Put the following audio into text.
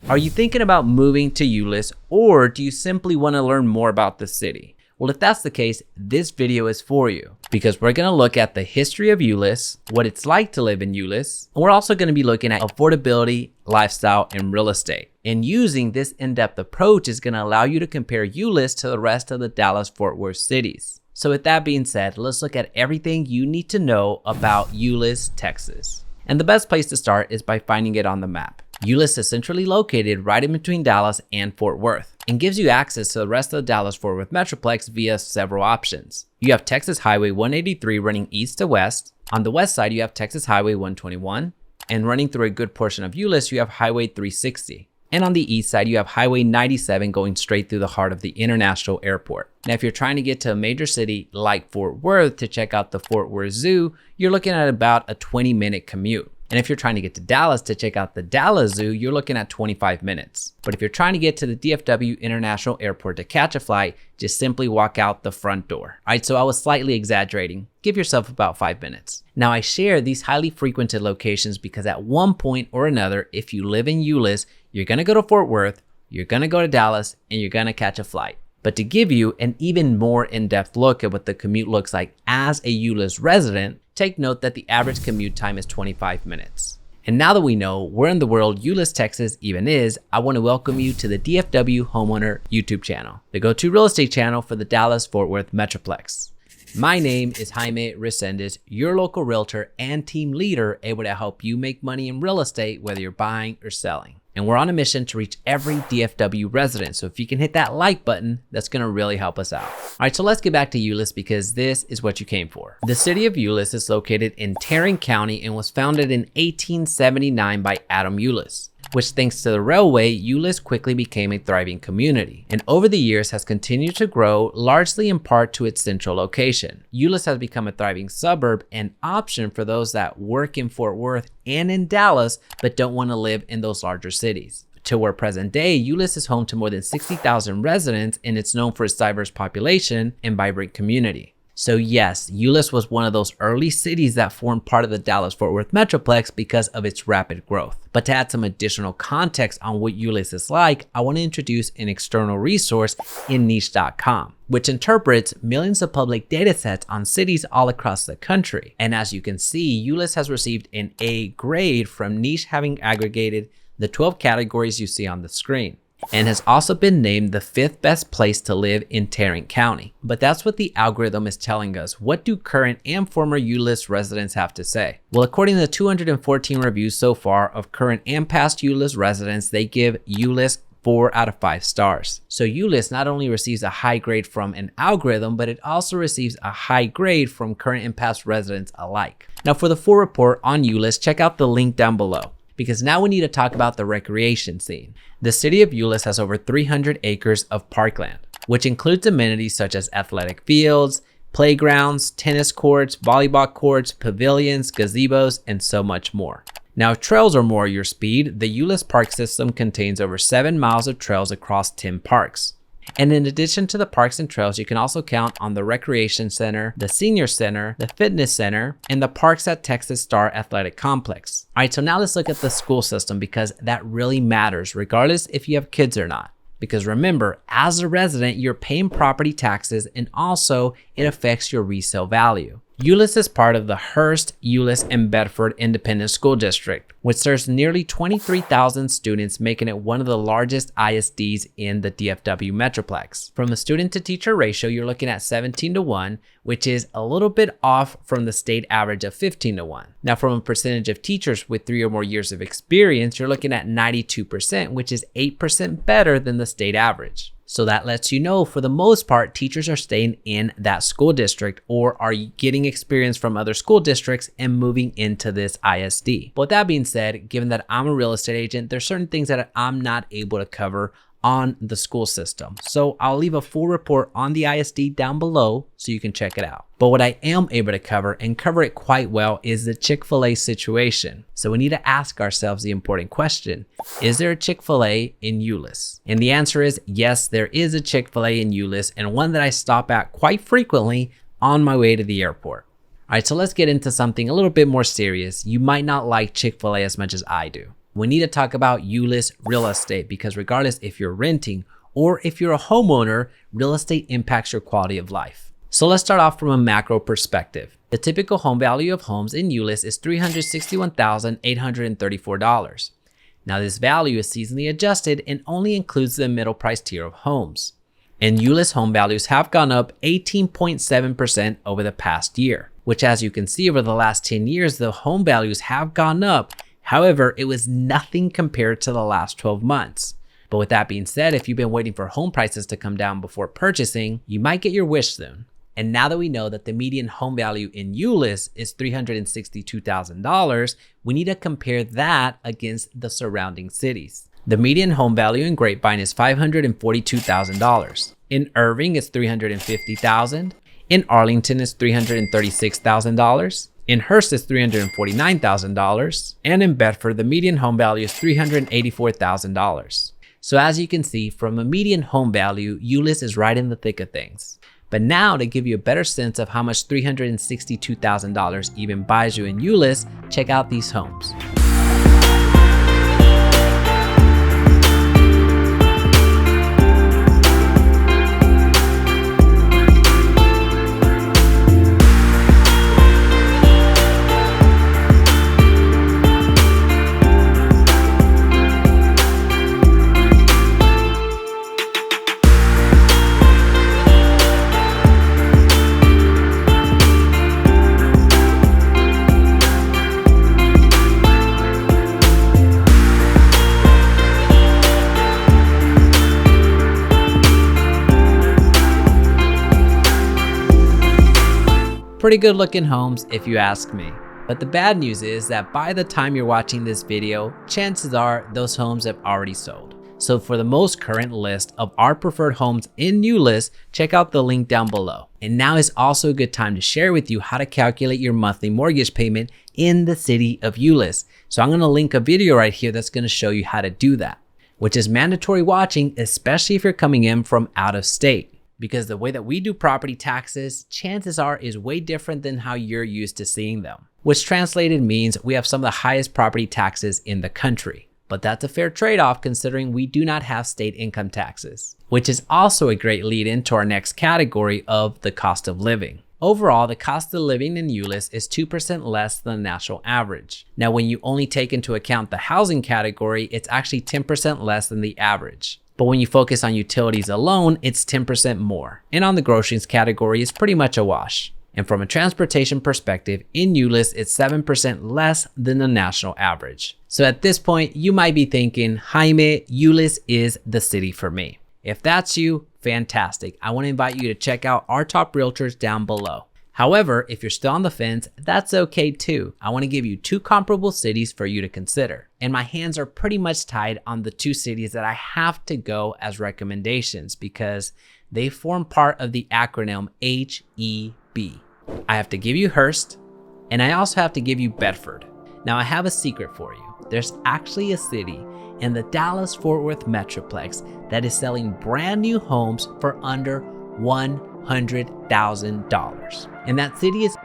Are you thinking about moving to Euless, or do you simply want to learn more about the city? Well, if that's the case, this video is for you because we're going to look at the history of Euless, what it's like to live in Euless, and we're also going to be looking at affordability, lifestyle, and real estate. And using this in-depth approach is going to allow you to compare Euless to the rest of the Dallas Fort Worth cities. So with that being said, let's look at everything you need to know about Euless, Texas. And the best place to start is by finding it on the map. Euless is centrally located right in between Dallas and Fort Worth and gives you access to the rest of the Dallas Fort Worth Metroplex via several options. You have Texas Highway 183 running east to west. On the west side, you have Texas Highway 121, and running through a good portion of Euless, you have Highway 360. And on the east side, you have Highway 97 going straight through the heart of the International Airport. Now, if you're trying to get to a major city like Fort Worth to check out the Fort Worth Zoo, you're looking at about a 20-minute commute. And if you're trying to get to Dallas to check out the Dallas Zoo, you're looking at 25 minutes. But if you're trying to get to the DFW International Airport to catch a flight, just simply walk out the front door. All right, so I was slightly exaggerating. Give yourself about 5 minutes. Now, I share these highly frequented locations because at one point or another, if you live in Euless, you're gonna go to Fort Worth, you're gonna go to Dallas, and you're gonna catch a flight. But to give you an even more in-depth look at what the commute looks like as a Euless resident, take note that the average commute time is 25 minutes. And now that we know where in the world Euless, Texas even is, I want to welcome you to the DFW Homeowner YouTube channel, the go-to real estate channel for the Dallas Fort Worth Metroplex. My name is Jaime Resendez, your local realtor and team leader able to help you make money in real estate whether you're buying or selling. And we're on a mission to reach every DFW resident. So if you can hit that like button, that's gonna really help us out. All right, so let's get back to Euless because this is what you came for. The city of Euless is located in Tarrant County and was founded in 1879 by Adam Euless, which thanks to the railway, Euless quickly became a thriving community. And over the years has continued to grow largely in part to its central location. Euless has become a thriving suburb and option for those that work in Fort Worth and in Dallas, but don't want to live in those larger cities. To where present day, Euless is home to more than 60,000 residents and it's known for its diverse population and vibrant community. So yes, Euless was one of those early cities that formed part of the Dallas Fort Worth Metroplex because of its rapid growth. But to add some additional context on what Euless is like, I want to introduce an external resource in niche.com, which interprets millions of public data sets on cities all across the country. And as you can see, Euless has received an A grade from Niche, having aggregated the 12 categories you see on the screen, and has also been named the 5th best place to live in Tarrant County. But that's what the algorithm is telling us. What do current and former Euless residents have to say? Well, according to the 214 reviews so far of current and past Euless residents, they give Euless 4 out of 5 stars. So Euless not only receives a high grade from an algorithm, but it also receives a high grade from current and past residents alike. Now for the full report on Euless, check out the link down below, because now we need to talk about the recreation scene. The city of Euless has over 300 acres of parkland, which includes amenities such as athletic fields, playgrounds, tennis courts, volleyball courts, pavilions, gazebos, and so much more. Now, if trails are more your speed, the Euless park system contains over 7 miles of trails across 10 parks. And in addition to the parks and trails, you can also count on the recreation center, the senior center, the fitness center, and the parks at Texas Star Athletic Complex. All right, so now let's look at the school system because that really matters regardless if you have kids or not. Because remember, as a resident, you're paying property taxes and also it affects your resale value. Euless is part of the Hearst, Euless, and Bedford Independent School District, which serves nearly 23,000 students, making it one of the largest ISDs in the DFW Metroplex. From a student to teacher ratio, you're looking at 17:1, which is a little bit off from the state average of 15:1. Now, from a percentage of teachers with 3 or more years of experience, you're looking at 92%, which is 8% better than the state average. So that lets you know, for the most part, teachers are staying in that school district or are getting experience from other school districts and moving into this ISD. But with that being said, given that I'm a real estate agent, there's certain things that I'm not able to cover on the school system. So I'll leave a full report on the ISD down below so you can check it out. But what I am able to cover, and cover it quite well, is the Chick-Fil-A situation. So we need to ask ourselves the important question: is there a Chick-Fil-A in Euless? And the answer is yes, there is a Chick-Fil-A in Euless, and one that I stop at quite frequently on my way to the airport. All right, so let's get into something a little bit more serious. You might not like Chick-Fil-A as much as I do. we need to talk about Euless real estate, because regardless if you're renting or if you're a homeowner, real estate impacts your quality of life. So let's start off from a macro perspective. The typical home value of homes in Euless is $361,834. Now this value is seasonally adjusted and only includes the middle price tier of homes. And Euless home values have gone up 18.7% over the past year, which, as you can see, over the last 10 years, the home values have gone up. However, it was nothing compared to the last 12 months. But with that being said, if you've been waiting for home prices to come down before purchasing, you might get your wish soon. And now that we know that the median home value in Euless is $362,000, we need to compare that against the surrounding cities. The median home value in Grapevine is $542,000. In Irving, it's $350,000. In Arlington, it's $336,000. In Hearst, it's $349,000. And in Bedford, the median home value is $384,000. So as you can see, from a median home value, Euless is right in the thick of things. But now, to give you a better sense of how much $362,000 even buys you in Euless, check out these homes. Pretty good looking homes if you ask me. But the bad news is that by the time you're watching this video, chances are those homes have already sold. So for the most current list of our preferred homes in Euless, check out the link down below. And now is also a good time to share with you how to calculate your monthly mortgage payment in the city of Euless. So I'm gonna link a video right here that's gonna show you how to do that, which is mandatory watching, especially if you're coming in from out of state. Because the way that we do property taxes, chances are, is way different than how you're used to seeing them. Which translated means we have some of the highest property taxes in the country. But that's a fair trade-off considering we do not have state income taxes. Which is also a great lead into our next category of the cost of living. Overall, the cost of living in Euless is 2% less than the national average. Now, when you only take into account the housing category, it's actually 10% less than the average. But when you focus on utilities alone, it's 10% more. And on the groceries category, it's pretty much a wash. And from a transportation perspective, in Euless, it's 7% less than the national average. So at this point, you might be thinking, Jaime, Euless is the city for me. If that's you, fantastic. I want to invite you to check out our top realtors down below. However, if you're still on the fence, that's okay too. I want to give you 2 comparable cities for you to consider. And my hands are pretty much tied on the 2 cities that I have to go as recommendations because they form part of the acronym HEB. I have to give you Hearst, and I also have to give you Bedford. Now I have a secret for you. There's actually a city in the Dallas Fort Worth Metroplex that is selling brand new homes for under $100,000. And that city is